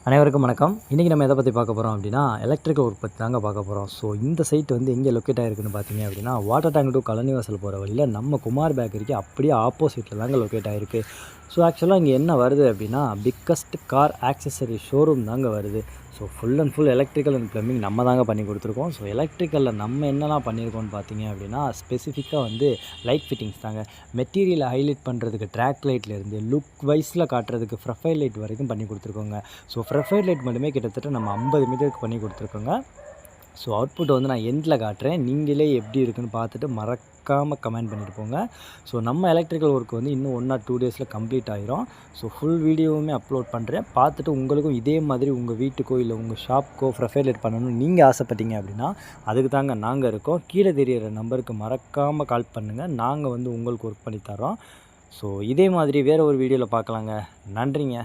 அனைவருக்கும் வணக்கம். இன்றைக்கி நம்ம எதை பற்றி பார்க்க போகிறோம் அப்படின்னா, எலக்ட்ரிக்கல் ஒர்க் பற்றி தாங்க பார்க்க போகிறோம். ஸோ இந்த சைட் வந்து எங்கே லொக்கேட் ஆகிருக்குன்னு பார்த்தீங்க அப்படின்னா, வாட்டர் டேங்க் டு கழனிவாசல் போகிற வழியில் நம்ம குமார் பேக்கரிக்கு அப்படியே ஆப்போசிட்டில் தாங்க லொக்கேட் ஆகிருக்கு. ஸோ ஆக்சுவலாக இங்கே என்ன வருது அப்படின்னா, பிக்கஸ்ட் கார் ஆக்சசரி ஷோரூம் தாங்க வருது. So full and full electrical and plumbing நம்ம தாங்க பண்ணி கொடுத்துருக்கோம். ஸோ எலக்ட்ரிக்கலில் நம்ம என்னெல்லாம் பண்ணியிருக்கோம்னு பார்த்தீங்க அப்படின்னா, ஸ்பெசிஃபிக்காக வந்து லைட் ஃபிட்டிங்ஸ் தாங்க. மெட்டீரியலை ஹைலைட் பண்ணுறதுக்கு ட்ராக் லைட்லேருந்து லுக் வைஸில் காட்டுறதுக்கு ப்ரொஃபைல் லைட் வரைக்கும் பண்ணி கொடுத்துருக்கோங்க. ஸோ ப்ரொஃபைல் லைட் மட்டுமே கிட்டத்தட்ட நம்ம 50 மீட்டருக்கு பண்ணி கொடுத்துருக்கோங்க. ஸோ அவுட்புட் வந்து நான் எண்டில் காட்டுறேன். நீங்களே எப்படி இருக்குன்னு பார்த்துட்டு மறக்காமல் கமெண்ட் பண்ணிட்டு போங்க. ஸோ நம்ம எலக்ட்ரிக்கல் ஒர்க் வந்து இன்னும் 1 or 2 டேஸில் கம்ப்ளீட் ஆகிரும். ஸோ ஃபுல் வீடியோவுமே அப்லோட் பண்ணுறேன். பார்த்துட்டு உங்களுக்கும் இதே மாதிரி உங்கள் வீட்டுக்கோ இல்லை உங்கள் ஷாப்புக்கோ ப்ரொஃபைல் லைட் பண்ணணும்னு நீங்கள் ஆசைப்பட்டீங்க அப்படின்னா, அதுக்கு தாங்க நாங்கள் இருக்கோம். கீழே தெரியிற நம்பருக்கு மறக்காமல் கால் பண்ணுங்கள். நாங்கள் வந்து உங்களுக்கு ஒர்க் பண்ணி தரோம். ஸோ இதே மாதிரி வேறு ஒரு வீடியோவில் பார்க்கலாங்க. நன்றிங்க.